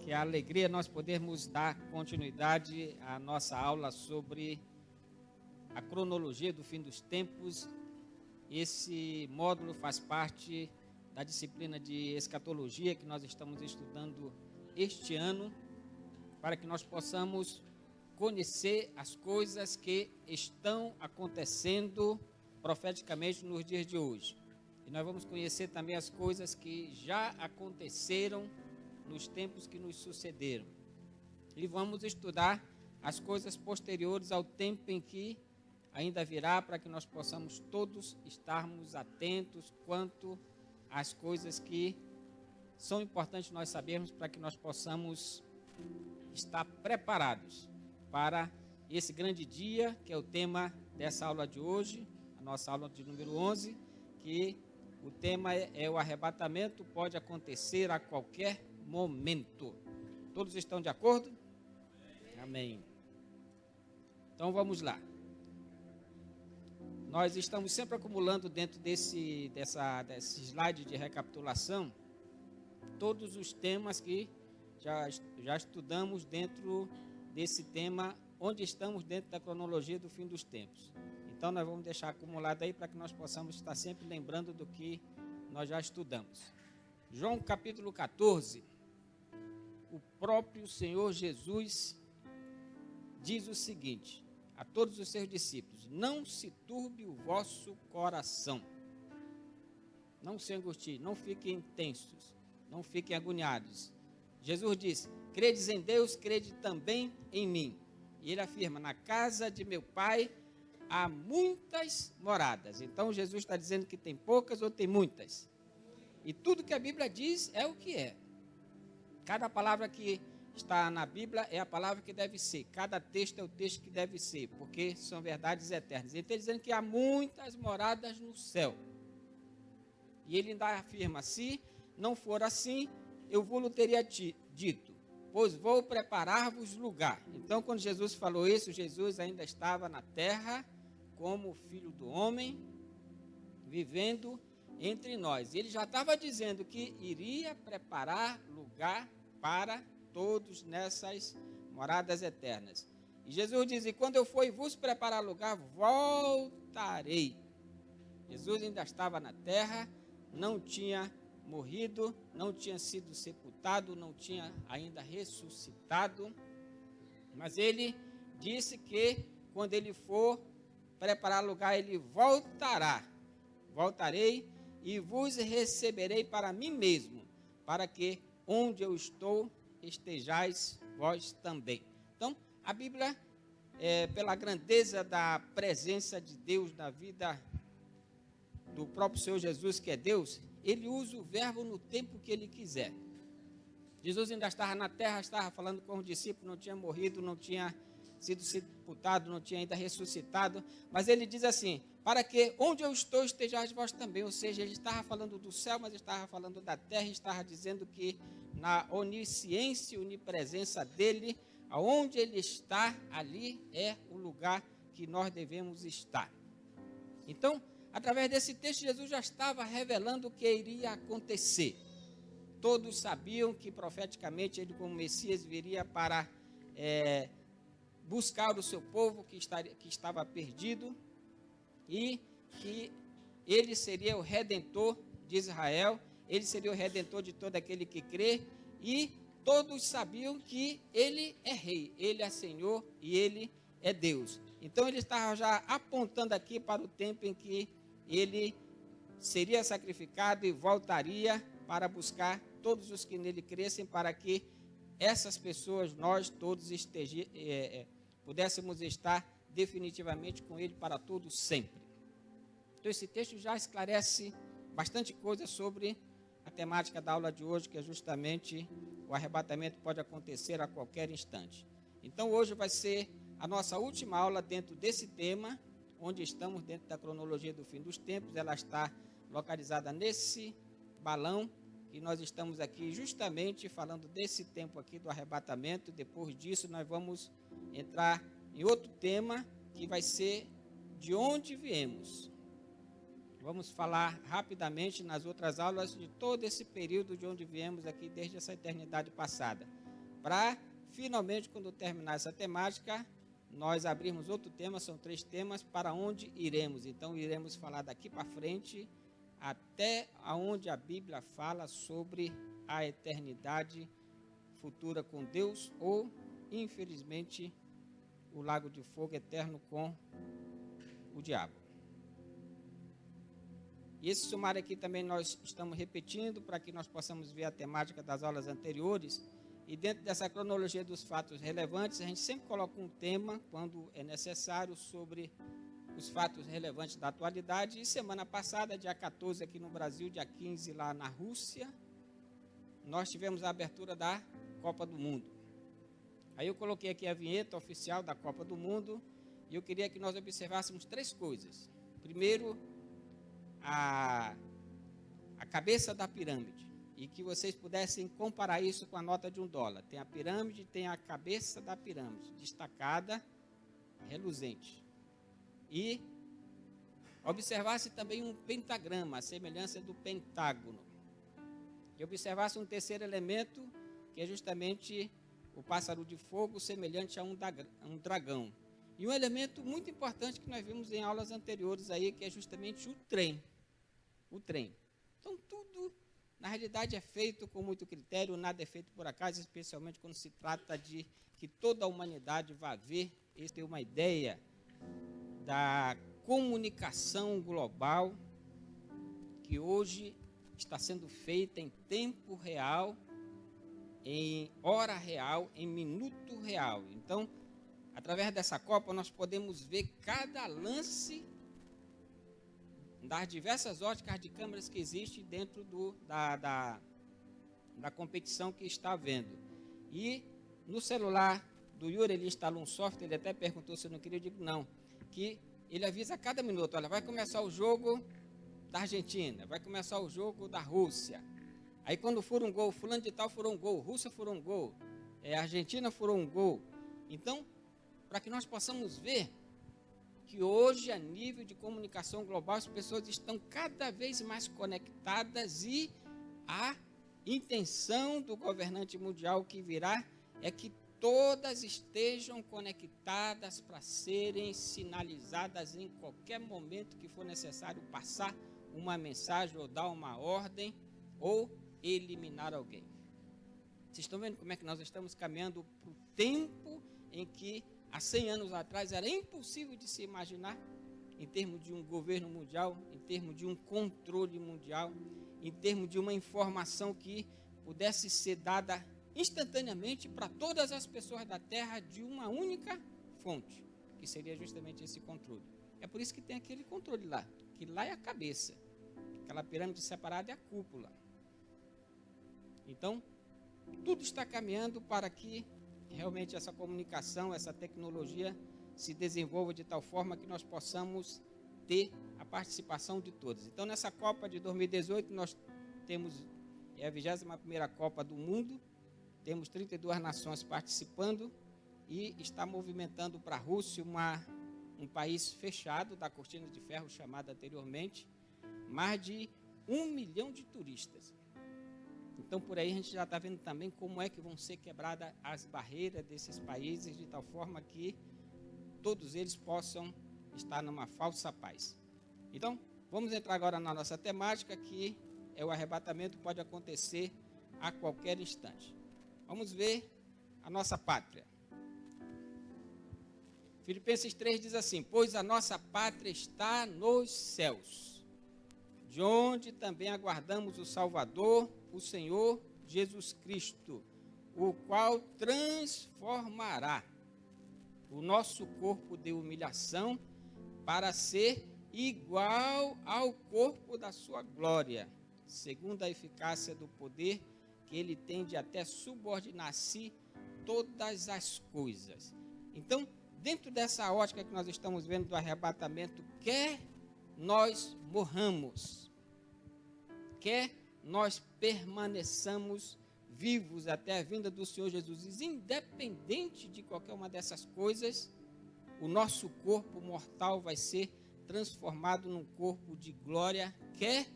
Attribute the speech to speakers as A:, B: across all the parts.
A: Que a alegria nós podermos dar continuidade à nossa aula sobre a cronologia do fim dos tempos. Esse módulo faz parte da disciplina de escatologia que nós estamos estudando este ano, para que nós possamos conhecer as coisas que estão acontecendo profeticamente nos dias de hoje. E nós vamos conhecer também as coisas que já aconteceram nos tempos que nos sucederam. E vamos estudar as coisas posteriores ao tempo em que ainda virá, para que nós possamos todos estarmos atentos quanto às coisas que são importantes nós sabermos, para que nós possamos estar preparados para esse grande dia, que é o tema dessa aula de hoje, a nossa aula de número 11, que o tema é o arrebatamento, pode acontecer a qualquer momento. Todos estão de acordo? Amém. Então vamos lá. Nós estamos sempre acumulando dentro desse slide de recapitulação todos os temas que já estudamos dentro desse tema, onde estamos dentro da cronologia do fim dos tempos. Então nós vamos deixar acumulado aí para que nós possamos estar sempre lembrando do que nós já estudamos. João capítulo 14, o próprio Senhor Jesus diz o seguinte a todos os seus discípulos: não se turbe o vosso coração, não se angustiem, não fiquem tensos, não fiquem agoniados. Jesus diz: credes em Deus, crede também em mim. E ele afirma: na casa de meu Pai há muitas moradas. Então Jesus está dizendo que tem poucas ou tem muitas? E tudo que a Bíblia diz é o que é. Cada palavra que está na Bíblia é a palavra que deve ser. Cada texto é o texto que deve ser, porque são verdades eternas. Ele está dizendo que há muitas moradas no céu. E ele ainda afirma: se não for assim, eu vou-lhe teria dito, pois vou preparar-vos lugar. Então, quando Jesus falou isso, Jesus ainda estava na terra como filho do homem, vivendo entre nós. Ele já estava dizendo que iria preparar lugar para todos nessas moradas eternas. E Jesus diz: e quando eu for e vos preparar lugar, voltarei. Jesus ainda estava na terra, não tinha morrido, não tinha sido sepultado, não tinha ainda ressuscitado, mas ele disse que quando ele for preparar lugar, ele voltará. Voltarei e vos receberei para mim mesmo, para que onde eu estou estejais vós também. Então, a Bíblia, pela grandeza da presença de Deus na vida do próprio Senhor Jesus, que é Deus, ele usa o verbo no tempo que ele quiser. Jesus ainda estava na terra, estava falando com os discípulos, não tinha morrido, não tinha sido sepultado, não tinha ainda ressuscitado, mas ele diz assim: para que onde eu estou estejais vós também. Ou seja, ele estava falando do céu, mas estava falando da terra, estava dizendo que na onisciência e onipresença dele, aonde ele está, ali é o lugar que nós devemos estar. Então, através desse texto, Jesus já estava revelando o que iria acontecer. Todos sabiam que profeticamente ele, como Messias, viria para buscar o seu povo que estava perdido, e que ele seria o redentor de Israel, ele seria o redentor de todo aquele que crê, e todos sabiam que ele é rei, ele é Senhor e ele é Deus. Então ele estava já apontando aqui para o tempo em que ele seria sacrificado e voltaria para buscar todos os que nele crescem, para que essas pessoas, nós todos pudéssemos estar definitivamente com ele para todo sempre. Então esse texto já esclarece bastante coisa sobre a temática da aula de hoje, que é justamente o arrebatamento pode acontecer a qualquer instante. Então hoje vai ser a nossa última aula dentro desse tema, onde estamos dentro da cronologia do fim dos tempos. Ela está localizada nesse balão, e nós estamos aqui justamente falando desse tempo aqui do arrebatamento. Depois disso nós vamos entrar em outro tema, que vai ser de onde viemos. Vamos falar rapidamente nas outras aulas de todo esse período de onde viemos aqui, desde essa eternidade passada. para, finalmente, quando terminar essa temática, nós abrirmos outro tema, são 3 temas, para onde iremos. Então, iremos falar daqui para frente, até onde a Bíblia fala sobre a eternidade futura com Deus, ou, infelizmente, o lago de fogo eterno com o diabo. E esse sumário aqui também nós estamos repetindo para que nós possamos ver a temática das aulas anteriores. E dentro dessa cronologia dos fatos relevantes, a gente sempre coloca um tema, quando é necessário, sobre os fatos relevantes da atualidade. E semana passada, dia 14 aqui no Brasil, dia 15 lá na Rússia, nós tivemos a abertura da Copa do Mundo. Aí eu coloquei aqui a vinheta oficial da Copa do Mundo e eu queria que nós observássemos 3 coisas. Primeiro, a cabeça da pirâmide, e que vocês pudessem comparar isso com a nota de $1. Tem a pirâmide, tem a cabeça da pirâmide, destacada, reluzente. E observasse também um pentagrama, a semelhança do pentágono. E observasse um terceiro elemento, que é justamente o pássaro de fogo, semelhante a um dragão. E um elemento muito importante que nós vimos em aulas anteriores aí, que é justamente o trem. O trem. Então, tudo, na realidade, é feito com muito critério, nada é feito por acaso, especialmente quando se trata de que toda a humanidade vá ver. Esta é uma ideia da comunicação global, que hoje está sendo feita em tempo real, em hora real, em minuto real. Então, através dessa Copa, nós podemos ver cada lance das diversas óticas de câmeras que existem dentro da competição que está havendo. E no celular do Yuri, ele instalou um software, ele até perguntou se eu não queria, eu digo não, que ele avisa a cada minuto, olha, vai começar o jogo da Argentina, vai começar o jogo da Rússia. Aí quando for um gol, fulano de tal furou um gol, Rússia furou um gol, Argentina furou um gol. Então, para que nós possamos ver que hoje, a nível de comunicação global, as pessoas estão cada vez mais conectadas e a intenção do governante mundial que virá é que todas estejam conectadas para serem sinalizadas em qualquer momento que for necessário passar uma mensagem ou dar uma ordem ou eliminar alguém. Vocês estão vendo como é que nós estamos caminhando para o tempo em que há 100 anos atrás era impossível de se imaginar, em termos de um governo mundial, em termos de um controle mundial, em termos de uma informação que pudesse ser dada instantaneamente para todas as pessoas da Terra de uma única fonte, que seria justamente esse controle. É por isso que tem aquele controle lá, que lá é a cabeça, aquela pirâmide separada é a cúpula. Então, tudo está caminhando para que realmente essa comunicação, essa tecnologia se desenvolva de tal forma que nós possamos ter a participação de todos. Então, nessa Copa de 2018, nós temos a 21ª Copa do Mundo, temos 32 nações participando e está movimentando para a Rússia, um país fechado da cortina de ferro chamada anteriormente, mais de 1 milhão de turistas. Então, por aí a gente já está vendo também como é que vão ser quebradas as barreiras desses países, de tal forma que todos eles possam estar numa falsa paz. Então, vamos entrar agora na nossa temática, que é o arrebatamento, pode acontecer a qualquer instante. Vamos ver a nossa pátria. Filipenses 3 diz assim: pois a nossa pátria está nos céus, de onde também aguardamos o Salvador, o Senhor Jesus Cristo, o qual transformará o nosso corpo de humilhação para ser igual ao corpo da sua glória, segundo a eficácia do poder que ele tem de até subordinar a si todas as coisas. Então, dentro dessa ótica que nós estamos vendo do arrebatamento, quer nós morramos, quer nós permaneçamos vivos até a vinda do Senhor Jesus, independente de qualquer uma dessas coisas, o nosso corpo mortal vai ser transformado num corpo de glória, quer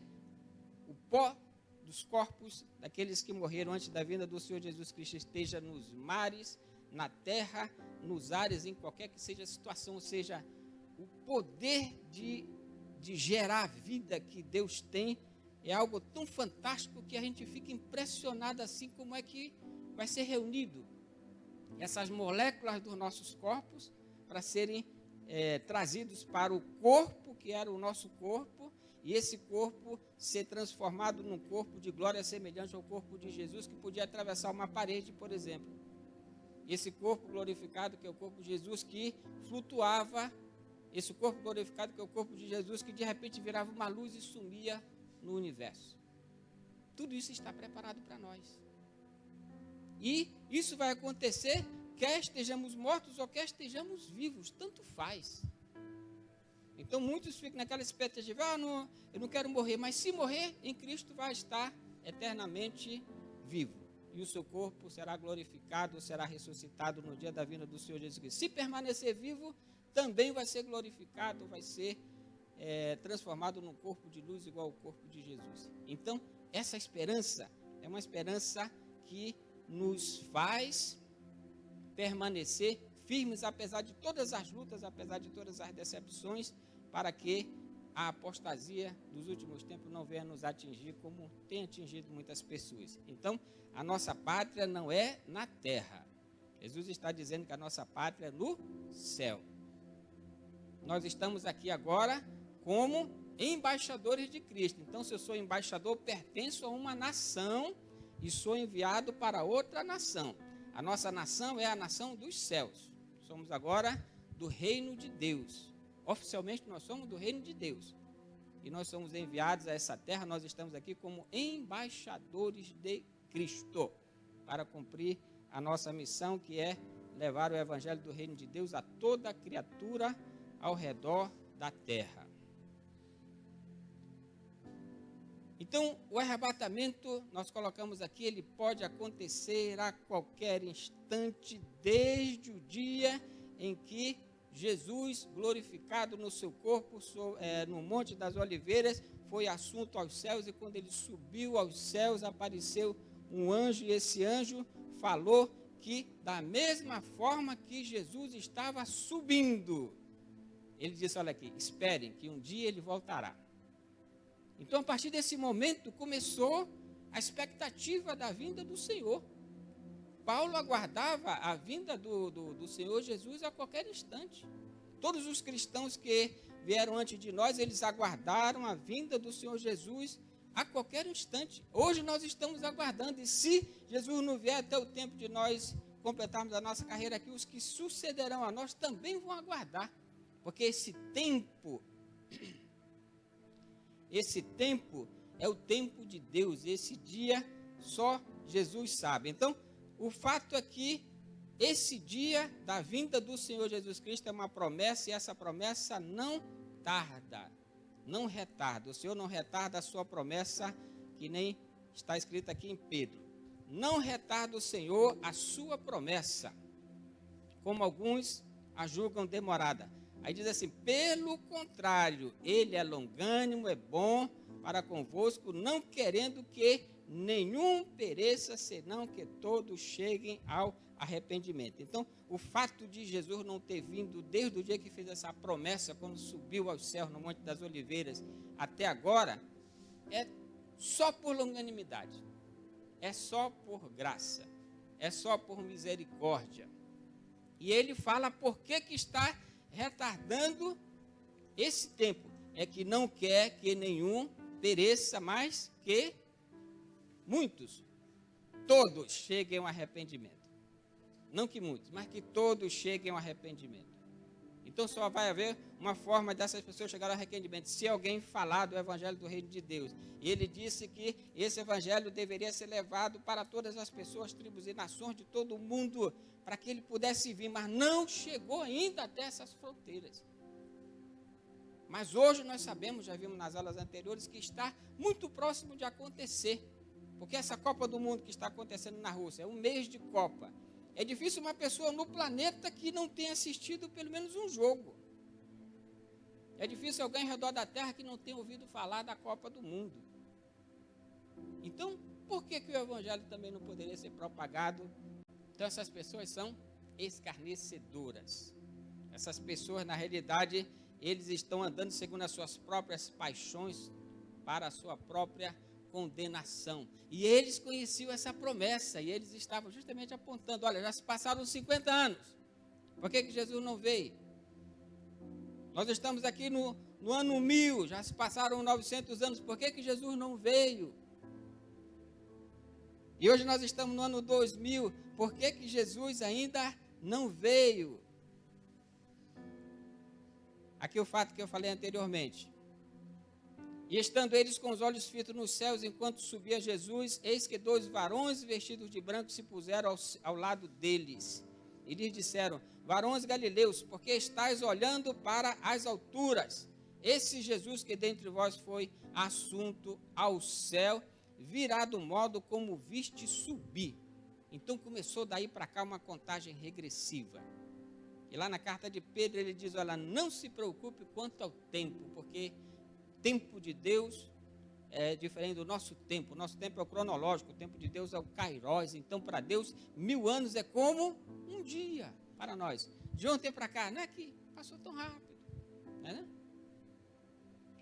A: o pó dos corpos daqueles que morreram antes da vinda do Senhor Jesus Cristo esteja nos mares, na terra, nos ares, em qualquer que seja a situação, ou seja, o poder de gerar vida que Deus tem é algo tão fantástico que a gente fica impressionado assim como é que vai ser reunido essas moléculas dos nossos corpos para serem trazidos para o corpo, que era o nosso corpo, e esse corpo ser transformado num corpo de glória semelhante ao corpo de Jesus, que podia atravessar uma parede, por exemplo. Esse corpo glorificado, que é o corpo de Jesus, que flutuava, esse corpo glorificado, que é o corpo de Jesus, que de repente virava uma luz e sumia no universo. Tudo isso está preparado para nós. E isso vai acontecer, quer estejamos mortos ou quer estejamos vivos, tanto faz. Então muitos ficam naquela expectativa, eu não quero morrer, mas se morrer, em Cristo vai estar eternamente vivo. E o seu corpo será glorificado, será ressuscitado no dia da vinda do Senhor Jesus Cristo. Se permanecer vivo, também vai ser glorificado, vai ser transformado num corpo de luz igual ao corpo de Jesus. Então, essa esperança é uma esperança que nos faz permanecer firmes, apesar de todas as lutas, apesar de todas as decepções, para que a apostasia dos últimos tempos não venha nos atingir como tem atingido muitas pessoas. Então, a nossa pátria não é na terra. Jesus está dizendo que a nossa pátria é no céu. Nós estamos aqui agora como embaixadores de Cristo. Então, se eu sou embaixador, pertenço a uma nação e sou enviado para outra nação. A nossa nação é a nação dos céus. Somos agora do reino de Deus. Oficialmente, nós somos do reino de Deus. E nós somos enviados a essa terra, nós estamos aqui como embaixadores de Cristo, para cumprir a nossa missão, que é levar o evangelho do reino de Deus a toda criatura ao redor da terra. Então, o arrebatamento, nós colocamos aqui, ele pode acontecer a qualquer instante, desde o dia em que Jesus, glorificado no seu corpo, no Monte das Oliveiras, foi assunto aos céus, e quando ele subiu aos céus, apareceu um anjo, e esse anjo falou que, da mesma forma que Jesus estava subindo, ele disse, olha aqui, esperem, que um dia ele voltará. Então, a partir desse momento, começou a expectativa da vinda do Senhor. Paulo aguardava a vinda do Senhor Jesus a qualquer instante. Todos os cristãos que vieram antes de nós, eles aguardaram a vinda do Senhor Jesus a qualquer instante. Hoje nós estamos aguardando, e se Jesus não vier até o tempo de nós completarmos a nossa carreira aqui, os que sucederão a nós também vão aguardar. Porque esse tempo é o tempo de Deus, esse dia só Jesus sabe. Então, o fato é que esse dia da vinda do Senhor Jesus Cristo é uma promessa, e essa promessa não tarda, não retarda. O Senhor não retarda a sua promessa, que nem está escrito aqui em Pedro. Não retarda o Senhor a sua promessa, como alguns a julgam demorada. Aí diz assim, pelo contrário, ele é longânimo, é bom para convosco, não querendo que nenhum pereça, senão que todos cheguem ao arrependimento. Então, o fato de Jesus não ter vindo desde o dia que fez essa promessa, quando subiu aos céus no Monte das Oliveiras, até agora, é só por longanimidade, é só por graça, é só por misericórdia. E ele fala por que está retardando esse tempo. É que não quer que nenhum pereça, mas que muitos, todos cheguem ao arrependimento. Não que muitos, mas que todos cheguem ao arrependimento. Então só vai haver uma forma dessas pessoas chegarem ao arrependimento, se alguém falar do evangelho do reino de Deus. E ele disse que esse evangelho deveria ser levado para todas as pessoas, tribos e nações de todo o mundo, para que ele pudesse vir, mas não chegou ainda até essas fronteiras. Mas hoje nós sabemos, já vimos nas aulas anteriores, que está muito próximo de acontecer. Porque essa Copa do Mundo que está acontecendo na Rússia, é um mês de Copa. É difícil uma pessoa no planeta que não tenha assistido pelo menos um jogo. É difícil alguém ao redor da Terra que não tenha ouvido falar da Copa do Mundo. Então, por que o evangelho também não poderia ser propagado? Então, essas pessoas são escarnecedoras. Essas pessoas, na realidade, eles estão andando segundo as suas próprias paixões para a sua própria condenação. E eles conheciam essa promessa e eles estavam justamente apontando, olha, já se passaram 50 anos. Por que Jesus não veio? Nós estamos aqui no ano 1000, já se passaram 900 anos, por que Jesus não veio? E hoje nós estamos no ano 2000, por que Jesus ainda não veio? Aqui o fato que eu falei anteriormente. E estando eles com os olhos fitos nos céus, enquanto subia Jesus, eis que 2 varões vestidos de branco se puseram ao lado deles. E lhes disseram, varões galileus, porque estáis olhando para as alturas? Esse Jesus que dentre vós foi assunto ao céu, virá do modo como viste subir. Então começou daí para cá uma contagem regressiva. E lá na carta de Pedro ele diz, olha, não se preocupe quanto ao tempo, porque tempo de Deus é diferente do nosso tempo. O nosso tempo é o cronológico, o tempo de Deus é o Kairos. Então, para Deus, 1000 anos é como um dia para nós. De ontem para cá, não é que passou tão rápido, né?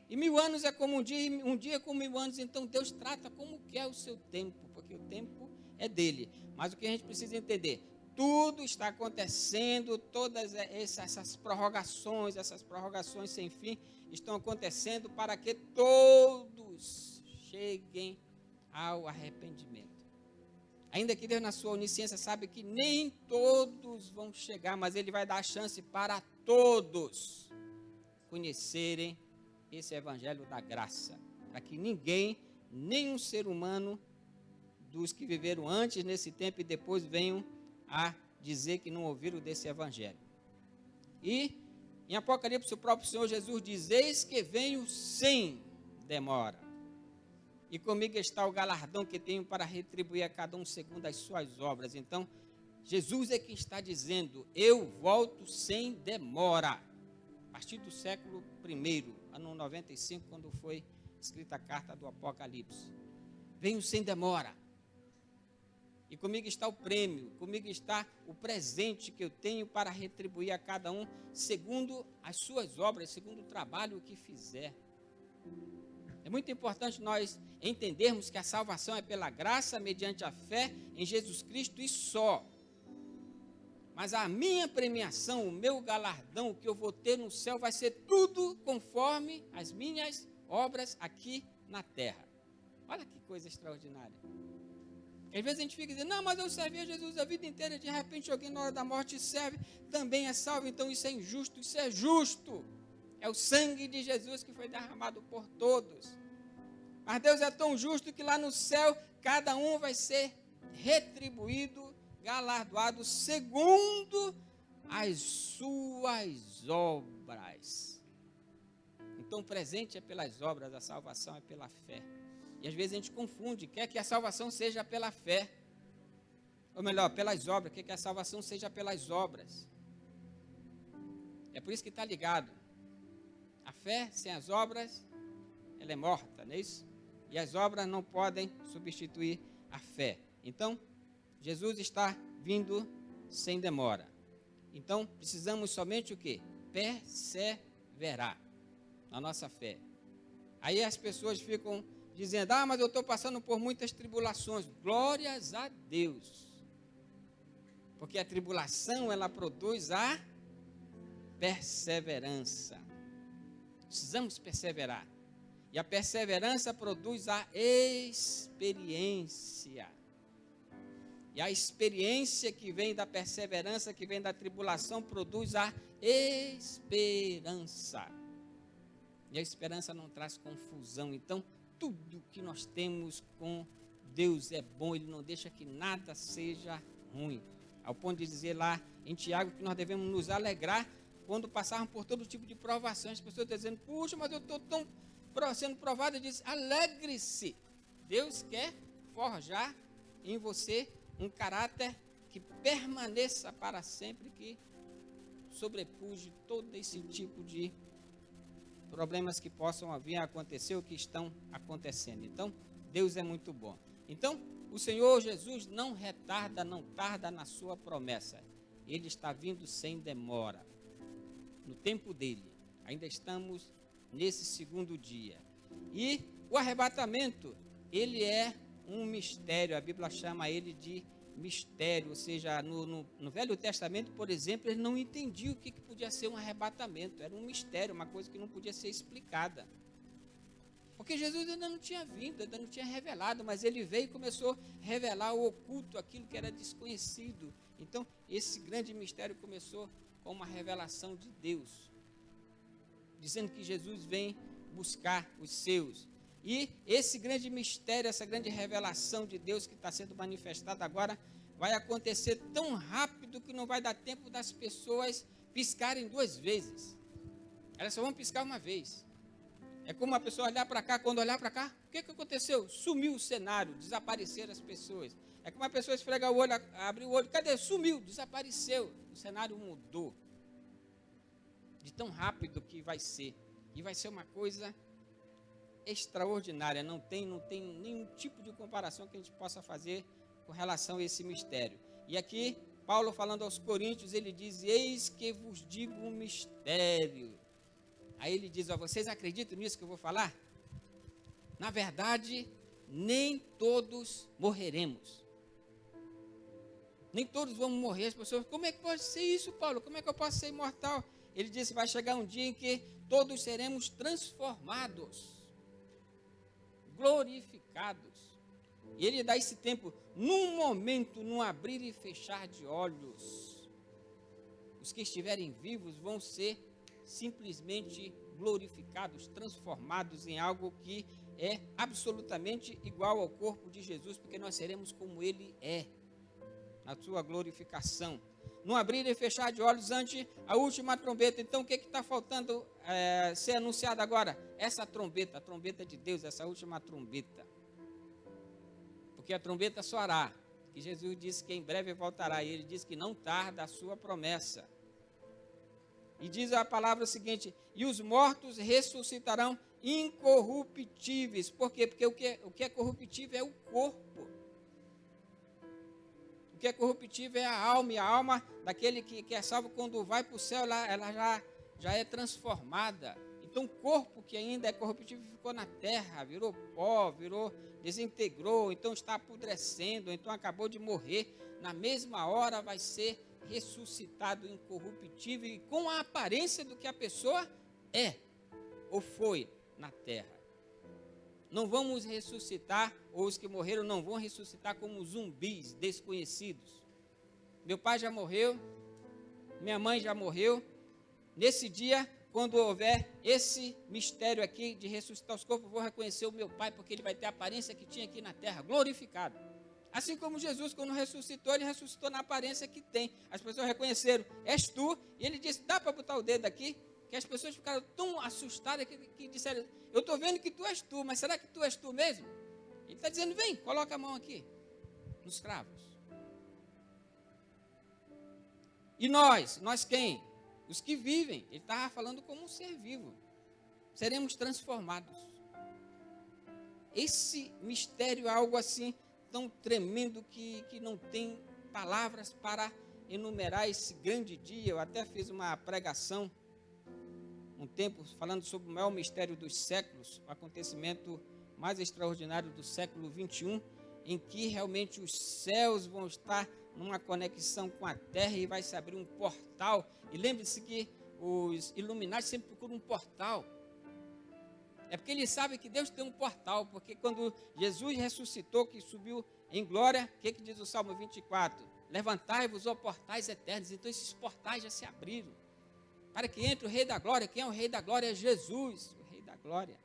A: E 1000 anos é como um dia é como 1000 anos. Então, Deus trata como que é o seu tempo, porque o tempo é dele. Mas o que a gente precisa entender, tudo está acontecendo, todas essas prorrogações sem fim, estão acontecendo para que todos cheguem ao arrependimento. Ainda que Deus, na sua onisciência, sabe que nem todos vão chegar, mas Ele vai dar a chance para todos conhecerem esse evangelho da graça, para que ninguém, nenhum ser humano dos que viveram antes nesse tempo e depois venham a dizer que não ouviram desse evangelho. E em Apocalipse o próprio Senhor Jesus diz, eis que venho sem demora, e comigo está o galardão que tenho para retribuir a cada um segundo as suas obras. Então Jesus é quem está dizendo, eu volto sem demora. A partir do século I, ano 95, quando foi escrita a carta do Apocalipse, venho sem demora. E comigo está o prêmio, comigo está o presente que eu tenho para retribuir a cada um segundo as suas obras, segundo o trabalho que fizer. É muito importante nós entendermos que a salvação é pela graça, mediante a fé em Jesus Cristo e só. Mas a minha premiação, o meu galardão, o que eu vou ter no céu, vai ser tudo conforme as minhas obras aqui na terra. Olha que coisa extraordinária. Às vezes a gente fica dizendo, não, mas eu servi a Jesus a vida inteira, de repente alguém na hora da morte serve, também é salvo, então isso é injusto, isso é justo. É o sangue de Jesus que foi derramado por todos. Mas Deus é tão justo que lá no céu, cada um vai ser retribuído, galardoado, segundo as suas obras. Então o presente é pelas obras, a salvação é pela fé. E às vezes a gente confunde, quer que a salvação seja pela fé, ou melhor, pelas obras, quer que a salvação seja pelas obras. É por isso que está ligado. A fé sem as obras, ela é morta, não é isso? E as obras não podem substituir a fé. Então, Jesus está vindo sem demora. Então, precisamos somente o quê? Perseverar na nossa fé. Aí as pessoas ficam dizendo, mas eu estou passando por muitas tribulações. Glórias a Deus. Porque a tribulação, ela produz a perseverança. Precisamos perseverar. E a perseverança produz a experiência. E a experiência que vem da perseverança, que vem da tribulação, produz a esperança. E a esperança não traz confusão. Então, tudo que nós temos com Deus é bom, Ele não deixa que nada seja ruim. Ao ponto de dizer lá em Tiago que nós devemos nos alegrar quando passarmos por todo tipo de provações. As pessoas estão dizendo, puxa, mas eu estou tão sendo provado. Ele diz, alegre-se. Deus quer forjar em você um caráter que permaneça para sempre, que sobrepuje todo esse tipo de problemas que possam vir a acontecer ou que estão acontecendo. Então, Deus é muito bom. Então, o Senhor Jesus não retarda, não tarda na sua promessa. Ele está vindo sem demora, no tempo dele. Ainda estamos nesse segundo dia. E o arrebatamento, ele é um mistério. A Bíblia chama ele de mistério. Ou seja, no Velho Testamento, por exemplo, eles não entendiam o que podia ser um arrebatamento. Era um mistério, uma coisa que não podia ser explicada. Porque Jesus ainda não tinha vindo, ainda não tinha revelado, mas ele veio e começou a revelar o oculto, aquilo que era desconhecido. Então, esse grande mistério começou com uma revelação de Deus, dizendo que Jesus vem buscar os seus. E esse grande mistério, essa grande revelação de Deus que está sendo manifestada agora, vai acontecer tão rápido que não vai dar tempo das pessoas piscarem 2 vezes. Elas só vão piscar uma vez. É como uma pessoa olhar para cá, quando olhar para cá, o que aconteceu? Sumiu o cenário, desapareceram as pessoas. É como uma pessoa esfregar o olho, abrir o olho, cadê? Sumiu, desapareceu. O cenário mudou. De tão rápido que vai ser. E vai ser uma coisa extraordinária. Não tem nenhum tipo de comparação que a gente possa fazer com relação a esse mistério. E aqui, Paulo falando aos Coríntios, ele diz, eis que vos digo um mistério. Aí ele diz, vocês acreditam nisso que eu vou falar? Na verdade, nem todos morreremos. Nem todos vão morrer. As pessoas, como é que pode ser isso, Paulo? Como é que eu posso ser imortal? Ele disse, vai chegar um dia em que todos seremos transformados, glorificados. E ele dá esse tempo, num momento, num abrir e fechar de olhos. Os que estiverem vivos vão ser simplesmente glorificados, transformados em algo que é absolutamente igual ao corpo de Jesus, porque nós seremos como ele é, na sua glorificação. No abrir e fechar de olhos ante a última trombeta. Então, o que está faltando ser anunciado agora? Essa trombeta, a trombeta de Deus, essa última trombeta. Porque a trombeta soará, que Jesus disse que em breve voltará, e ele disse que não tarda a sua promessa. E diz a palavra seguinte, e os mortos ressuscitarão incorruptíveis. Por quê? Porque o que é corruptível é o corpo. O que é corruptível é a alma, e a alma daquele que é salvo, quando vai para o céu, ela já é transformada. Então o corpo que ainda é corruptível ficou na terra, virou pó, desintegrou, então está apodrecendo, então acabou de morrer. Na mesma hora vai ser ressuscitado incorruptível e com a aparência do que a pessoa é ou foi na terra. Não vamos ressuscitar, ou os que morreram não vão ressuscitar como zumbis desconhecidos. Meu pai já morreu, minha mãe já morreu. Nesse dia, quando houver esse mistério aqui de ressuscitar os corpos, eu vou reconhecer o meu pai, porque ele vai ter a aparência que tinha aqui na terra, glorificado. Assim como Jesus, quando ressuscitou, ele ressuscitou na aparência que tem. As pessoas reconheceram, és tu, e ele disse, dá para botar o dedo aqui? Que as pessoas ficaram tão assustadas que disseram, eu estou vendo que tu és tu, mas será que tu és tu mesmo? Ele está dizendo, vem, coloca a mão aqui, nos cravos. E nós quem? Os que vivem. Ele estava falando como um ser vivo. Seremos transformados. Esse mistério é algo assim, tão tremendo que não tem palavras para enumerar esse grande dia. Eu até fiz uma pregação um tempo falando sobre o maior mistério dos séculos, o acontecimento mais extraordinário do século 21, em que realmente os céus vão estar numa conexão com a terra e vai se abrir um portal. E lembre-se que os iluminados sempre procuram um portal. É porque eles sabem que Deus tem um portal, porque quando Jesus ressuscitou, que subiu em glória, o que diz o Salmo 24? Levantai-vos, ó portais eternos. Então esses portais já se abriram, para que entre o Rei da Glória. Quem é o Rei da Glória? É Jesus, o Rei da Glória.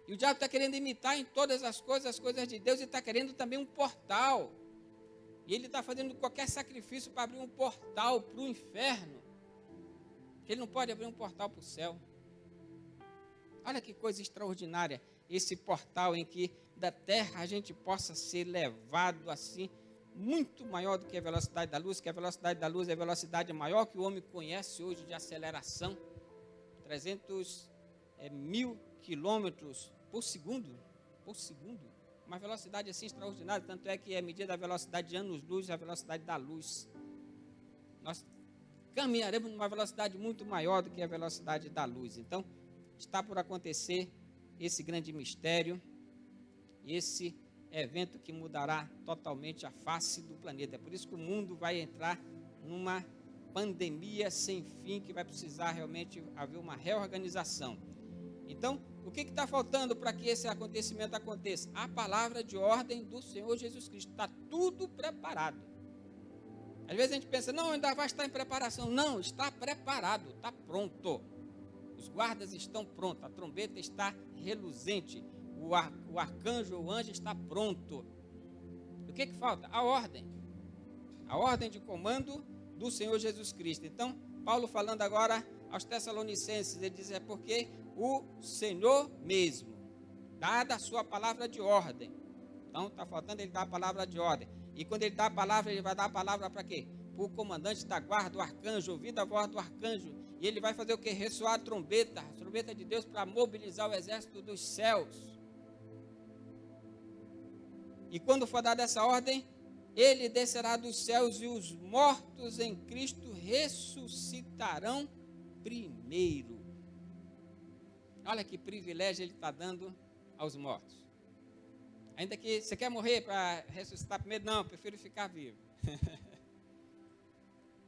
A: E o diabo está querendo imitar em todas as coisas de Deus, e está querendo também um portal. E ele está fazendo qualquer sacrifício para abrir um portal para o inferno. Ele não pode abrir um portal para o céu. Olha que coisa extraordinária, esse portal em que da terra a gente possa ser levado assim, muito maior do que a velocidade da luz, que a velocidade da luz é a velocidade maior que o homem conhece hoje de aceleração, 300 mil quilômetros por segundo, uma velocidade assim extraordinária, tanto é que é medida a velocidade de anos-luz, a velocidade da luz. Nós caminharemos numa velocidade muito maior do que a velocidade da luz. Então, está por acontecer esse grande mistério, esse evento que mudará totalmente a face do planeta. É por isso que o mundo vai entrar numa pandemia sem fim, que vai precisar realmente haver uma reorganização. Então, o que está faltando para que esse acontecimento aconteça? A palavra de ordem do Senhor Jesus Cristo. Está tudo preparado. Às vezes a gente pensa, não, ainda vai estar em preparação. Não, está preparado, está pronto. Os guardas estão prontos, a trombeta está reluzente, o arcanjo, o anjo está pronto. O que falta? A ordem de comando do Senhor Jesus Cristo. Então, Paulo falando agora aos Tessalonicenses, ele diz, é porque o Senhor mesmo, dada a sua palavra de ordem. Então, está faltando ele dar a palavra de ordem. E quando ele dá a palavra, ele vai dar a palavra para quê? Para o comandante da guarda, o arcanjo, ouvir a voz do arcanjo. E ele vai fazer o quê? Ressoar a trombeta de Deus para mobilizar o exército dos céus. E quando for dada essa ordem, ele descerá dos céus e os mortos em Cristo ressuscitarão primeiro. Olha que privilégio ele está dando aos mortos. Ainda que você quer morrer para ressuscitar primeiro, não, prefiro ficar vivo.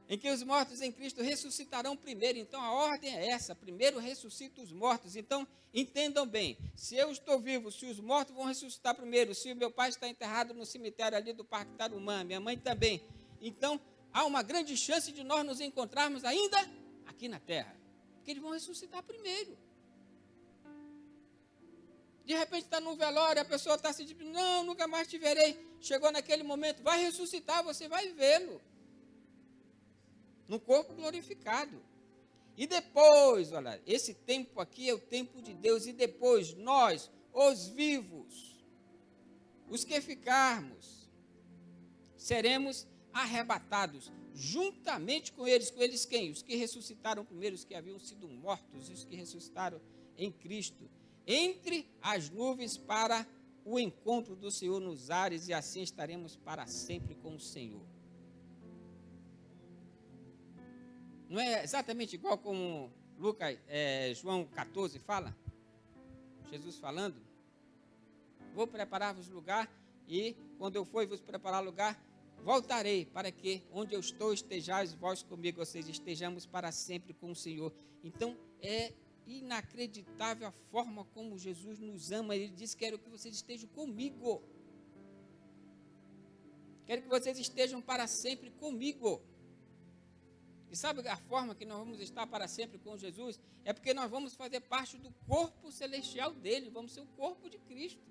A: Em que os mortos em Cristo ressuscitarão primeiro. Então a ordem é essa, primeiro ressuscita os mortos. Então entendam bem, se eu estou vivo, se os mortos vão ressuscitar primeiro, se o meu pai está enterrado no cemitério ali do Parque Tarumã, minha mãe também, então há uma grande chance de nós nos encontrarmos ainda aqui na terra, porque eles vão ressuscitar primeiro. De repente está num velório, a pessoa está se dizendo, não, nunca mais te verei. Chegou naquele momento, vai ressuscitar, você vai vê-lo. No corpo glorificado. E depois, olha, esse tempo aqui é o tempo de Deus. E depois nós, os vivos, os que ficarmos, seremos arrebatados juntamente com eles. Com eles quem? Os que ressuscitaram primeiro, os que haviam sido mortos, os que ressuscitaram em Cristo. Entre as nuvens para o encontro do Senhor nos ares, e assim estaremos para sempre com o Senhor. Não é exatamente igual como João 14 fala? Jesus falando, vou preparar-vos lugar, e quando eu for vos preparar lugar, voltarei para que onde eu estou estejais vós comigo, ou seja, estejamos para sempre com o Senhor. Então é inacreditável a forma como Jesus nos ama. Ele diz, quero que vocês estejam comigo. Quero que vocês estejam para sempre comigo. E sabe a forma que nós vamos estar para sempre com Jesus? É porque nós vamos fazer parte do corpo celestial dele, vamos ser o corpo de Cristo.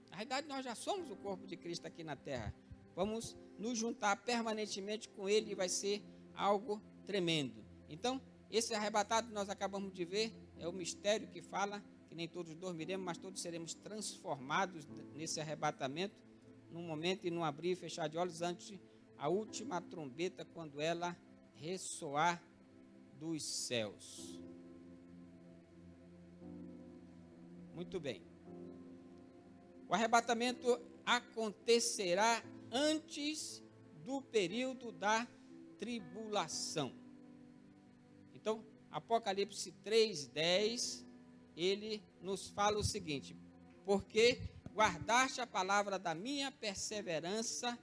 A: Na realidade, nós já somos o corpo de Cristo aqui na terra. Vamos nos juntar permanentemente com ele e vai ser algo tremendo. Então, esse arrebatado que nós acabamos de ver é o mistério que fala que nem todos dormiremos, mas todos seremos transformados nesse arrebatamento, num momento e num abrir e fechar de olhos antes a última trombeta, quando ela ressoar dos céus. Muito bem. O arrebatamento acontecerá antes do período da tribulação. Então, Apocalipse 3:10, ele nos fala o seguinte: porque guardaste a palavra da minha perseverança,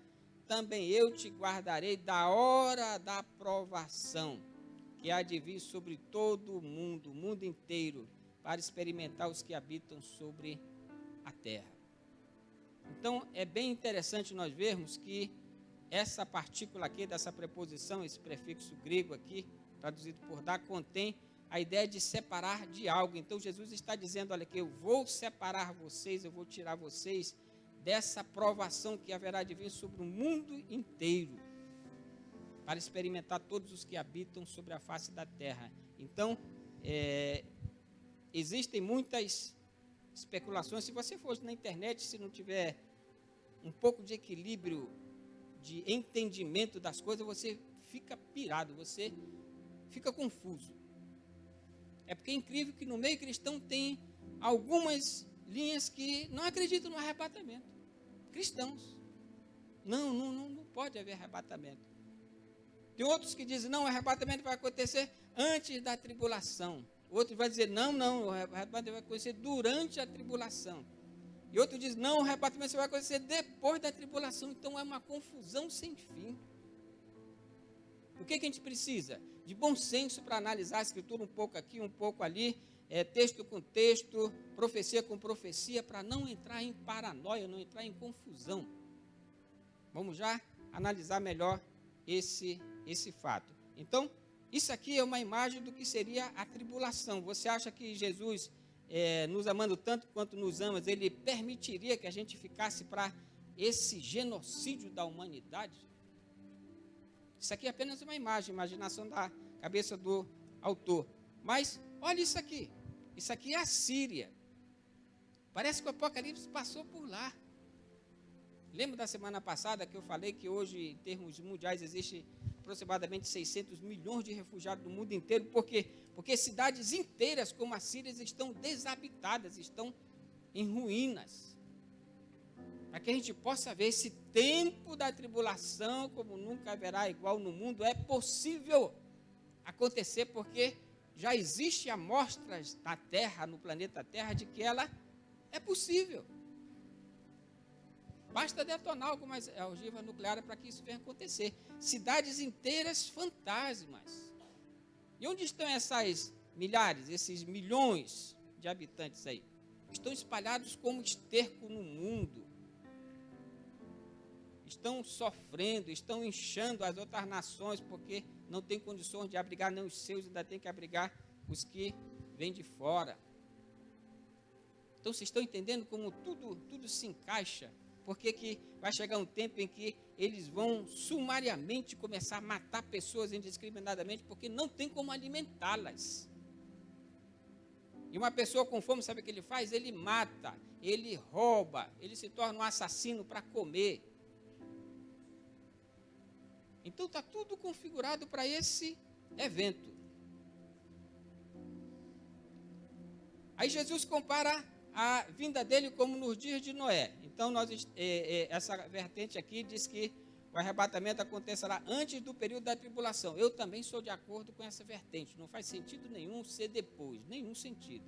A: também eu te guardarei da hora da provação, que há de vir sobre todo o mundo inteiro, para experimentar os que habitam sobre a terra. Então, é bem interessante nós vermos que essa partícula aqui, dessa preposição, esse prefixo grego aqui, traduzido por dar, contém a ideia de separar de algo. Então, Jesus está dizendo, olha aqui, eu vou separar vocês, eu vou tirar vocês dessa provação que haverá de vir sobre o mundo inteiro, para experimentar todos os que habitam sobre a face da terra. Então, existem muitas especulações. Se você for na internet, se não tiver um pouco de equilíbrio, de entendimento das coisas, você fica pirado, você fica confuso. É porque é incrível que no meio cristão tem algumas linhas que não acreditam no arrebatamento. Cristãos. Não pode haver arrebatamento. Tem outros que dizem, não, o arrebatamento vai acontecer antes da tribulação. Outro vai dizer, não, o arrebatamento vai acontecer durante a tribulação. E outro diz, não, o arrebatamento vai acontecer depois da tribulação. Então é uma confusão sem fim. O que a gente precisa? De bom senso para analisar a Escritura um pouco aqui, um pouco ali, texto com texto, profecia com profecia, para não entrar em paranoia, não entrar em confusão. Vamos já analisar melhor esse fato. Então, isso aqui é uma imagem do que seria a tribulação. Você acha que Jesus, nos amando tanto quanto nos ama, ele permitiria que a gente ficasse para esse genocídio da humanidade? Isso aqui é apenas uma imaginação da cabeça do autor. Mas, olha isso aqui. Isso aqui é a Síria. Parece que o Apocalipse passou por lá. Lembra da semana passada que eu falei que hoje, em termos mundiais, existe aproximadamente 600 milhões de refugiados no mundo inteiro? Por quê? Porque cidades inteiras como a Síria estão desabitadas, estão em ruínas. Para que a gente possa ver esse tempo da tribulação, como nunca haverá igual no mundo, é possível acontecer, porque já existe amostras na Terra, no planeta Terra, de que ela é possível. Basta detonar algumas ogivas nucleares para que isso venha acontecer. Cidades inteiras fantasmas. E onde estão essas milhares, esses milhões de habitantes aí? Estão espalhados como esterco no mundo. Estão sofrendo, estão inchando as outras nações, porque não tem condições de abrigar nem os seus, ainda tem que abrigar os que vêm de fora. Então, vocês estão entendendo como tudo se encaixa? Porque que vai chegar um tempo em que eles vão sumariamente começar a matar pessoas indiscriminadamente, porque não tem como alimentá-las. E uma pessoa com fome, sabe o que ele faz? Ele mata, ele rouba, ele se torna um assassino para comer. Então está tudo configurado para esse evento. Aí Jesus compara a vinda dele como nos dias de Noé. Então essa vertente aqui diz que o arrebatamento acontecerá antes do período da tribulação. Eu também sou de acordo com essa vertente. Não faz sentido nenhum ser depois, nenhum sentido.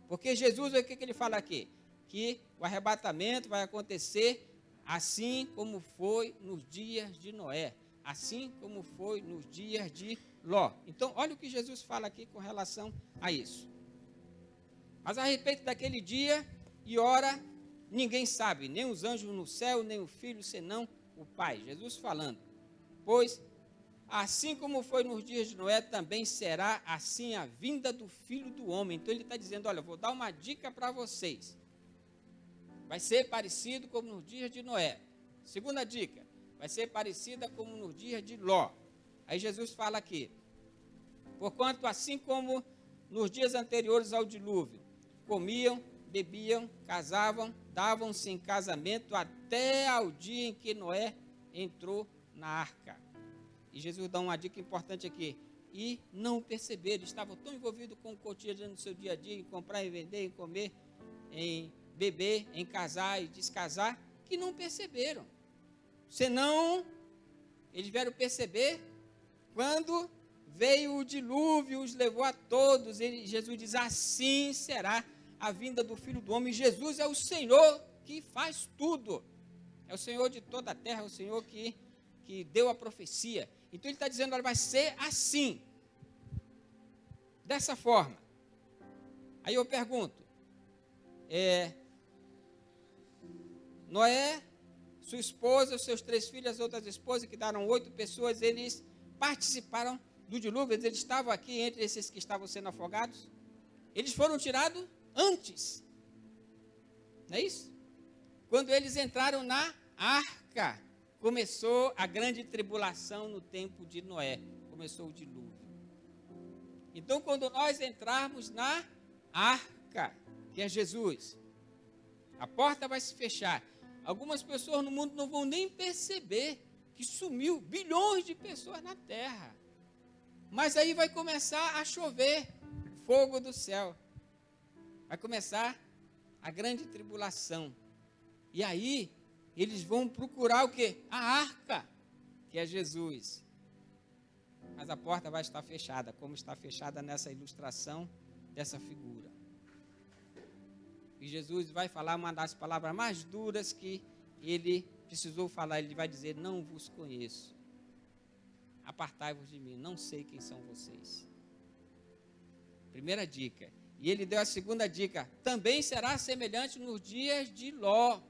A: Porque Jesus, o que ele fala aqui? Que o arrebatamento vai acontecer assim como foi nos dias de Noé. Assim como foi nos dias de Ló. Então, olha o que Jesus fala aqui com relação a isso. Mas a respeito daquele dia e hora, ninguém sabe, nem os anjos no céu, nem o Filho, senão o Pai. Jesus falando. Pois, assim como foi nos dias de Noé, também será assim a vinda do Filho do Homem. Então, ele está dizendo, olha, eu vou dar uma dica para vocês. Vai ser parecido como nos dias de Noé. Segunda dica. Vai ser parecida como nos dias de Ló. Aí Jesus fala aqui, porquanto assim como nos dias anteriores ao dilúvio, comiam, bebiam, casavam, davam-se em casamento até ao dia em que Noé entrou na arca. E Jesus dá uma dica importante aqui, e não perceberam, estavam tão envolvidos com o cotidiano do seu dia a dia, em comprar e vender, em comer, em beber, em casar e descasar, que não perceberam. Senão, eles vieram perceber quando veio o dilúvio, os levou a todos. Jesus diz, assim será a vinda do Filho do Homem. Jesus é o Senhor que faz tudo. É o Senhor de toda a terra, é o Senhor que deu a profecia. Então ele está dizendo, olha, vai ser assim. Dessa forma. Aí eu pergunto, Noé, sua esposa, os seus 3 filhos, as outras esposas, que deram 8 pessoas, eles participaram do dilúvio, eles estavam aqui entre esses que estavam sendo afogados. Eles foram tirados antes. Não é isso? Quando eles entraram na arca, começou a grande tribulação no tempo de Noé. Começou o dilúvio. Então, quando nós entrarmos na arca, que é Jesus, a porta vai se fechar. Algumas pessoas no mundo não vão nem perceber que sumiu bilhões de pessoas na terra. Mas aí vai começar a chover fogo do céu. Vai começar a grande tribulação. E aí, eles vão procurar o quê? A arca, que é Jesus. Mas a porta vai estar fechada, como está fechada nessa ilustração dessa figura. E Jesus vai falar uma das palavras mais duras que ele precisou falar. Ele vai dizer: não vos conheço. Apartai-vos de mim, não sei quem são vocês. Primeira dica. E ele deu a segunda dica: também será semelhante nos dias de Ló.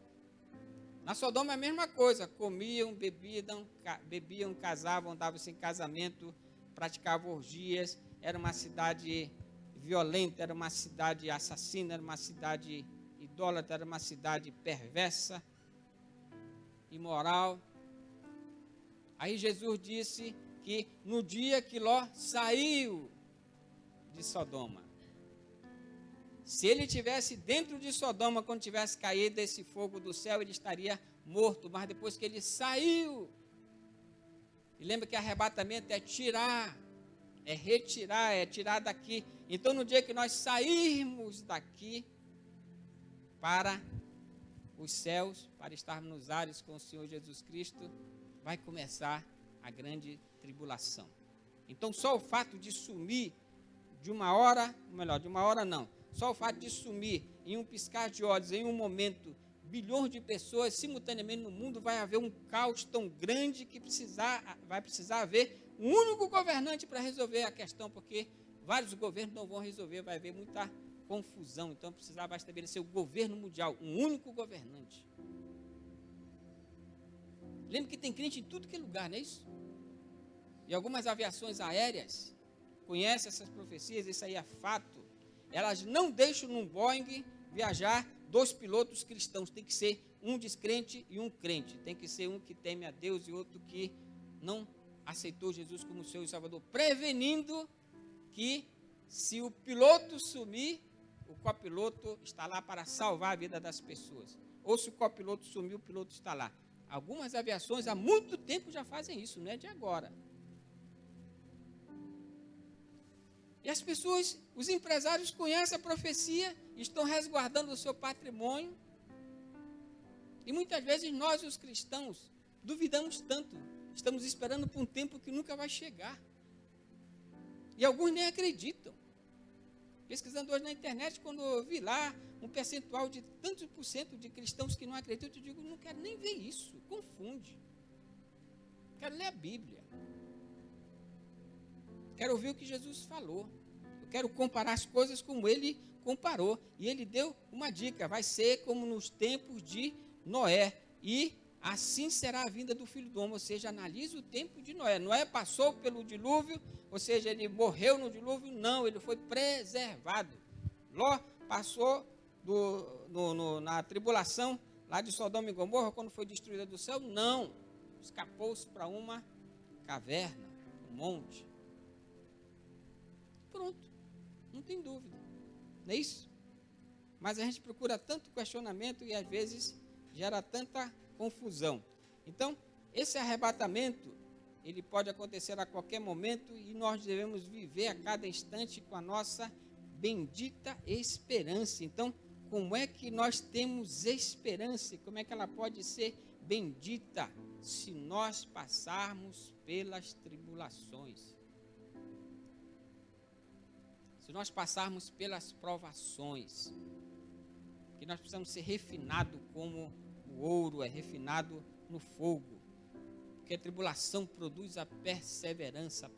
A: Na Sodoma é a mesma coisa, comiam, bebiam, casavam, davam-se em casamento, praticavam orgias, era uma cidade violenta, era uma cidade assassina, era uma cidade idólatra, era uma cidade perversa, imoral. Aí Jesus disse que no dia que Ló saiu de Sodoma, se ele tivesse dentro de Sodoma, quando tivesse caído esse fogo do céu, ele estaria morto. Mas depois que ele saiu, e lembra que arrebatamento é tirar, é retirar, é tirar daqui. Então, no dia que nós sairmos daqui para os céus, para estarmos nos ares com o Senhor Jesus Cristo, vai começar a grande tribulação. Então, só o fato de sumir de uma hora, melhor, de uma hora não, só o fato de sumir em um piscar de olhos, em um momento, bilhões de pessoas simultaneamente no mundo, vai haver um caos tão grande que vai precisar haver um único governante para resolver a questão, porque vários governos não vão resolver, vai haver muita confusão. Então precisava estabelecer o governo mundial, um único governante. Lembra que tem crente em tudo que é lugar, não é isso? E algumas aviações aéreas conhecem essas profecias, isso aí é fato. Elas não deixam num Boeing viajar 2 pilotos cristãos. Tem que ser um descrente e um crente. Tem que ser um que teme a Deus e outro que não aceitou Jesus como Senhor e Salvador. Prevenindo que se o piloto sumir, o copiloto está lá para salvar a vida das pessoas. Ou se o copiloto sumir, o piloto está lá. Algumas aviações há muito tempo já fazem isso, não é de agora. E as pessoas, os empresários conhecem a profecia, estão resguardando o seu patrimônio. E muitas vezes nós, os cristãos, duvidamos tanto. Estamos esperando por um tempo que nunca vai chegar. E alguns nem acreditam. Pesquisando hoje na internet, quando eu vi lá um percentual de tantos por cento de cristãos que não acreditam, eu digo, não quero nem ver isso, confunde. Quero ler a Bíblia. Quero ouvir o que Jesus falou. Eu quero comparar as coisas como ele comparou. E ele deu uma dica: vai ser como nos tempos de Noé. E assim será a vinda do Filho do Homem. Ou seja, analise o tempo de Noé. Noé passou pelo dilúvio, ou seja, ele morreu no dilúvio? Não, ele foi preservado. Ló passou na tribulação lá de Sodoma e Gomorra, quando foi destruída do céu? Não, escapou-se para uma caverna, um monte. Pronto, não tem dúvida, não é isso? Mas a gente procura tanto questionamento e às vezes gera tanta confusão. Então, esse arrebatamento, ele pode acontecer a qualquer momento e nós devemos viver a cada instante com a nossa bendita esperança. Então, como é que nós temos esperança e como é que ela pode ser bendita se nós passarmos pelas tribulações? Se nós passarmos pelas provações, que nós precisamos ser refinados como o ouro é refinado no fogo, porque a tribulação produz a perseverança,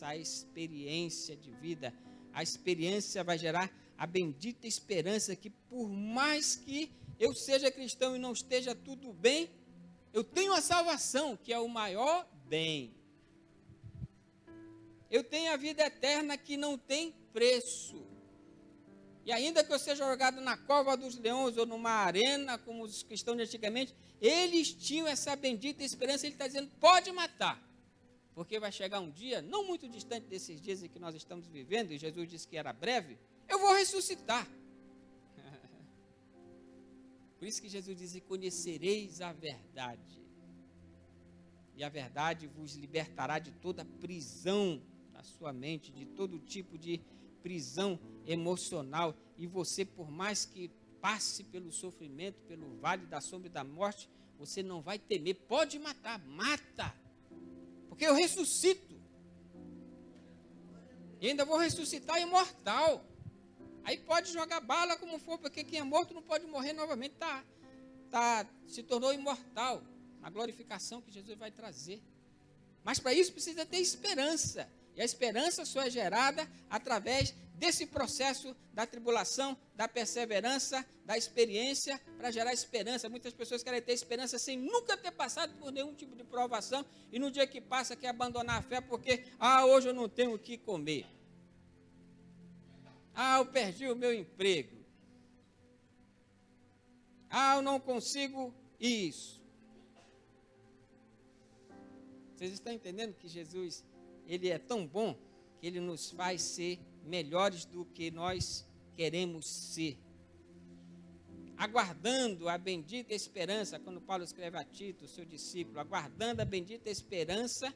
A: a experiência de vida, a experiência vai gerar a bendita esperança que por mais que eu seja cristão e não esteja tudo bem, eu tenho a salvação, que é o maior bem. Eu tenho a vida eterna que não tem preço. E ainda que eu seja jogado na cova dos leões ou numa arena, como os cristãos de antigamente, eles tinham essa bendita esperança. Ele está dizendo, pode matar, porque vai chegar um dia, não muito distante desses dias em que nós estamos vivendo, e Jesus disse que era breve, eu vou ressuscitar. Por isso que Jesus diz, e conhecereis a verdade, e a verdade vos libertará de toda prisão da sua mente, de todo tipo de prisão emocional, e você, por mais que passe pelo sofrimento, pelo vale da sombra e da morte, você não vai temer. Pode matar, mata. Porque eu ressuscito. E ainda vou ressuscitar imortal. Aí pode jogar bala como for, porque quem é morto não pode morrer novamente. Se tornou imortal. Na glorificação que Jesus vai trazer. Mas para isso precisa ter esperança. E a esperança só é gerada através desse processo da tribulação, da perseverança, da experiência, para gerar esperança. Muitas pessoas querem ter esperança sem nunca ter passado por nenhum tipo de provação, e no dia que passa quer abandonar a fé porque, hoje eu não tenho o que comer. Eu perdi o meu emprego. Eu não consigo isso. Vocês estão entendendo que Jesus, ele é tão bom que ele nos faz ser melhores do que nós queremos ser. Aguardando a bendita esperança, quando Paulo escreve a Tito, seu discípulo, aguardando a bendita esperança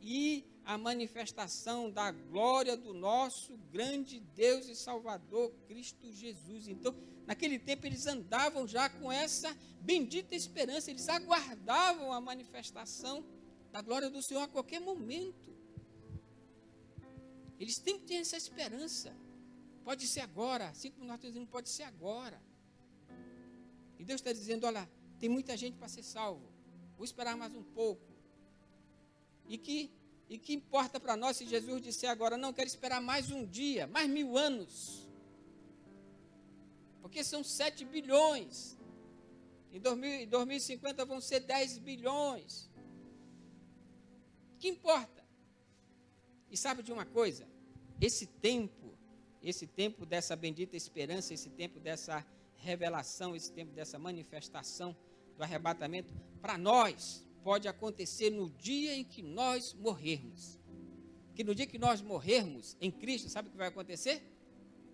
A: e a manifestação da glória do nosso grande Deus e Salvador, Cristo Jesus. Então, naquele tempo eles andavam já com essa bendita esperança, eles aguardavam a manifestação da glória do Senhor a qualquer momento. Eles têm que ter essa esperança. Pode ser agora, assim como nós estamos dizendo, pode ser agora. E Deus está dizendo, olha, tem muita gente para ser salvo. Vou esperar mais um pouco. E que importa para nós se Jesus disser agora, não, quero esperar mais um dia, mais 1000 anos. Porque são 7 bilhões. Em 2050 vão ser 10 bilhões. Que importa? E sabe de uma coisa? Esse tempo dessa bendita esperança, esse tempo dessa revelação, esse tempo dessa manifestação do arrebatamento, para nós pode acontecer no dia em que nós morrermos. Que no dia que nós morrermos em Cristo, sabe o que vai acontecer?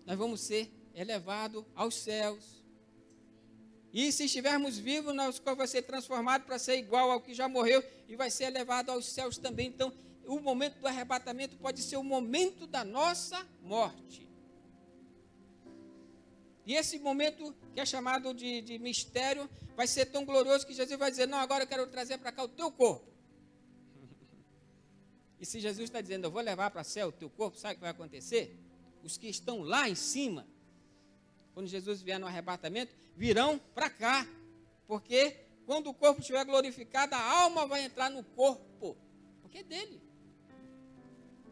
A: Nós vamos ser elevados aos céus. E se estivermos vivos, nosso corpo vai ser transformado para ser igual ao que já morreu e vai ser elevado aos céus também. Então, o momento do arrebatamento pode ser o momento da nossa morte. E esse momento, que é chamado de mistério, vai ser tão glorioso que Jesus vai dizer, não, agora eu quero trazer para cá o teu corpo. E se Jesus está dizendo, eu vou levar para o céu o teu corpo, sabe o que vai acontecer? Os que estão lá em cima, quando Jesus vier no arrebatamento, virão para cá. Porque quando o corpo estiver glorificado, a alma vai entrar no corpo. Porque é dele.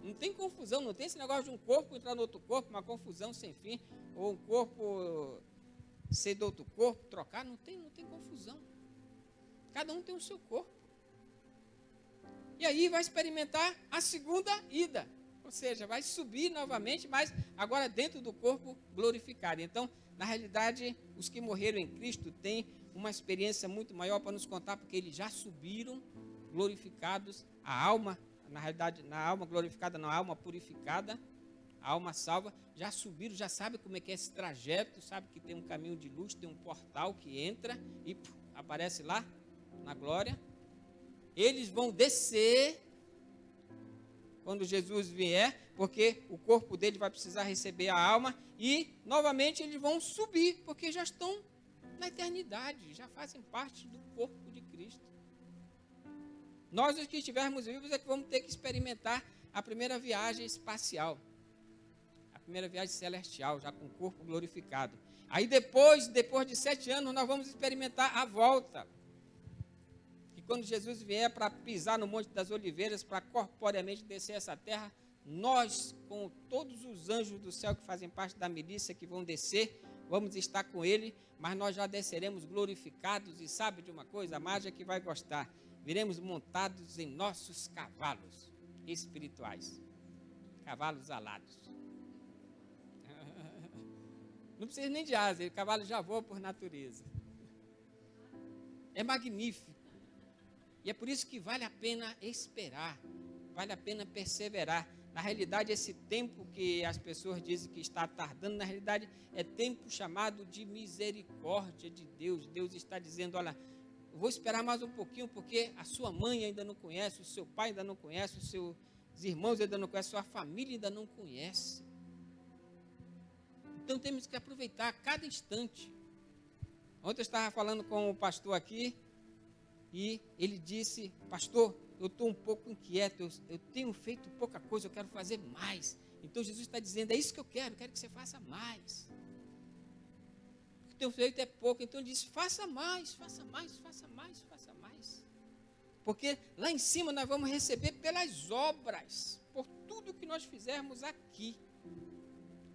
A: Não tem confusão, não tem esse negócio de um corpo entrar no outro corpo, uma confusão sem fim, ou um corpo ser do outro corpo, trocar, não tem confusão. Cada um tem o seu corpo. E aí vai experimentar a segunda ida, ou seja, vai subir novamente, mas agora dentro do corpo glorificado. Então, na realidade, os que morreram em Cristo têm uma experiência muito maior para nos contar, porque eles já subiram glorificados, a alma, na realidade, na alma glorificada, na alma purificada, a alma salva, já subiram, já sabe como é que é esse trajeto, sabe que tem um caminho de luz, tem um portal que entra e aparece lá, na glória. Eles vão descer quando Jesus vier, porque o corpo dele vai precisar receber a alma, e novamente eles vão subir, porque já estão na eternidade, já fazem parte do corpo de Cristo. Nós, os que estivermos vivos, é que vamos ter que experimentar a primeira viagem espacial, a primeira viagem celestial, já com o corpo glorificado. Aí depois de 7 anos, nós vamos experimentar a volta. E quando Jesus vier para pisar no Monte das Oliveiras, para corporeamente descer essa terra, nós, com todos os anjos do céu que fazem parte da milícia, que vão descer, vamos estar com ele, mas nós já desceremos glorificados, e sabe de uma coisa, a Mágia que vai gostar, viremos montados em nossos cavalos espirituais, cavalos alados. Não precisa nem de asa, o cavalo já voa por natureza. É magnífico. E é por isso que vale a pena esperar, vale a pena perseverar. Na realidade, esse tempo que as pessoas dizem que está tardando, na realidade é tempo chamado de misericórdia de Deus. Deus está dizendo, olha, eu vou esperar mais um pouquinho, porque a sua mãe ainda não conhece, o seu pai ainda não conhece, os seus irmãos ainda não conhecem, a sua família ainda não conhece. Então temos que aproveitar cada instante. Ontem eu estava falando com o pastor aqui e ele disse: pastor, eu estou um pouco inquieto, eu tenho feito pouca coisa, eu quero fazer mais. Então Jesus está dizendo: é isso que eu quero que você faça mais. O que tenho feito é pouco. Então ele disse: faça mais, faça mais, faça mais, faça mais. Porque lá em cima nós vamos receber pelas obras, por tudo que nós fizermos aqui.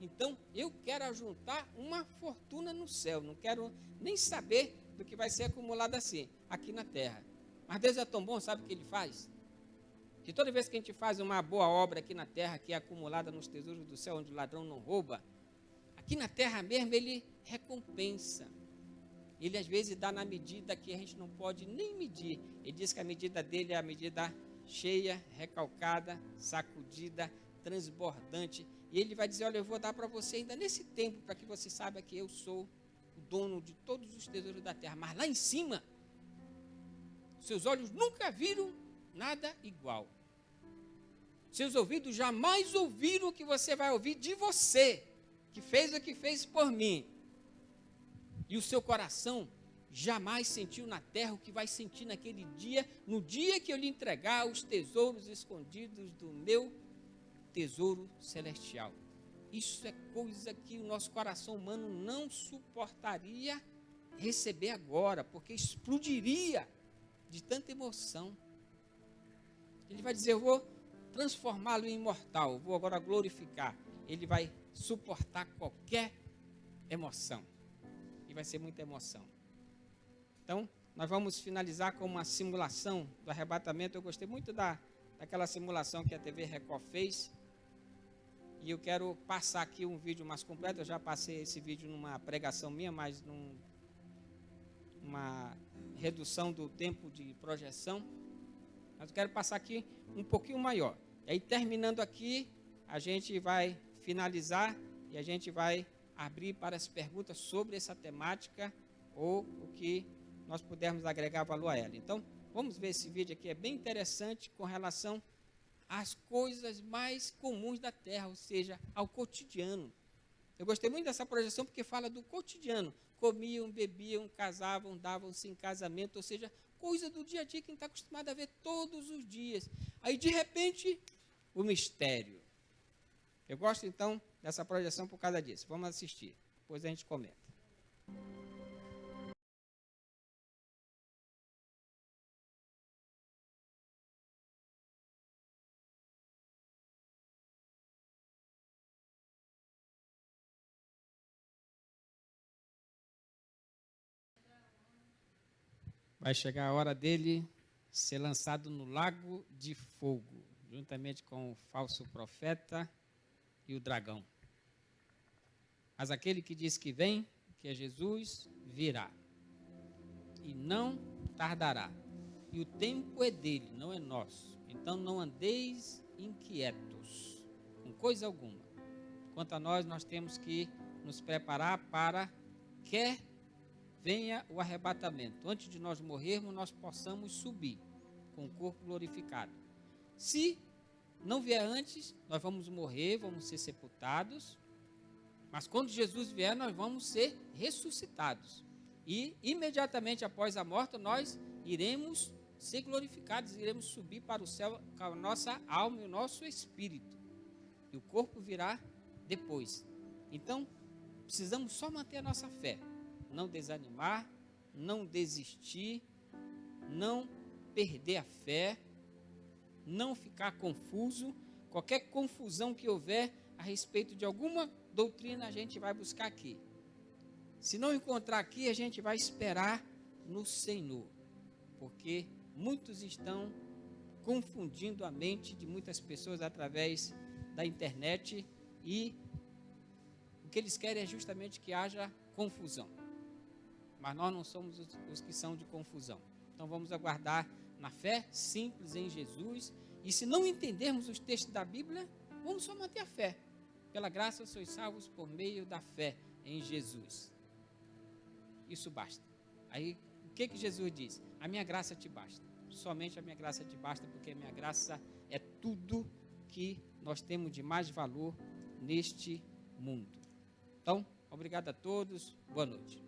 A: Então eu quero ajuntar uma fortuna no céu, não quero nem saber do que vai ser acumulado assim, aqui na terra. Mas Deus é tão bom, sabe o que Ele faz? Que toda vez que a gente faz uma boa obra aqui na terra, que é acumulada nos tesouros do céu, onde o ladrão não rouba, aqui na terra mesmo Ele recompensa. Ele às vezes dá na medida que a gente não pode nem medir. Ele diz que a medida dele é a medida cheia, recalcada, sacudida, transbordante. E ele vai dizer: olha, eu vou dar para você ainda nesse tempo, para que você saiba que eu sou o dono de todos os tesouros da terra. Mas lá em cima, seus olhos nunca viram nada igual. Seus ouvidos jamais ouviram o que você vai ouvir de você, que fez o que fez por mim. E o seu coração jamais sentiu na terra o que vai sentir naquele dia, no dia que eu lhe entregar os tesouros escondidos do meu tesouro celestial. Isso é coisa que o nosso coração humano não suportaria receber agora, porque explodiria de tanta emoção. Ele vai dizer: eu vou transformá-lo em imortal, vou agora glorificar. Ele vai suportar qualquer emoção. E vai ser muita emoção. Então, nós vamos finalizar com uma simulação do arrebatamento. Eu gostei muito daquela simulação que a TV Record fez. E eu quero passar aqui um vídeo mais completo. Eu já passei esse vídeo numa pregação minha, mas numa redução do tempo de projeção. Mas eu quero passar aqui um pouquinho maior. E aí, terminando aqui, a gente vai finalizar e a gente vai abrir para as perguntas sobre essa temática ou o que nós pudermos agregar valor a ela. Então, vamos ver esse vídeo aqui, é bem interessante com relação às coisas mais comuns da terra, ou seja, ao cotidiano. Eu gostei muito dessa projeção porque fala do cotidiano. Comiam, bebiam, casavam, davam-se em casamento, ou seja, coisa do dia a dia que a gente está acostumado a ver todos os dias. Aí, de repente, o mistério. Eu gosto, então, dessa projeção por causa disso. Vamos assistir, depois a gente comenta. Vai chegar a hora dele ser lançado no lago de fogo, juntamente com o falso profeta e o dragão. Mas aquele que diz que vem, que é Jesus, virá. E não tardará. E o tempo é dele, não é nosso. Então não andeis inquietos com coisa alguma. Quanto a nós temos que nos preparar para que venha o arrebatamento. Antes de nós morrermos, nós possamos subir com o corpo glorificado. Se não vier antes, nós vamos morrer, vamos ser sepultados. Mas quando Jesus vier, nós vamos ser ressuscitados. E imediatamente após a morte, nós iremos ser glorificados, iremos subir para o céu com a nossa alma e o nosso espírito. E o corpo virá depois. Então, precisamos só manter a nossa fé. Não desanimar, não desistir, não perder a fé, não ficar confuso. Qualquer confusão que houver a respeito de alguma doutrina, a gente vai buscar aqui. Se não encontrar aqui, a gente vai esperar no Senhor, porque muitos estão confundindo a mente de muitas pessoas através da internet e o que eles querem é justamente que haja confusão. Mas nós não somos os que são de confusão. Então vamos aguardar na fé simples em Jesus. E se não entendermos os textos da Bíblia, vamos só manter a fé. Pela graça sois salvos por meio da fé em Jesus. Isso basta. Aí o que Jesus diz? A minha graça te basta. Somente a minha graça te basta, porque a minha graça é tudo que nós temos de mais valor neste mundo. Então, obrigado a todos. Boa noite.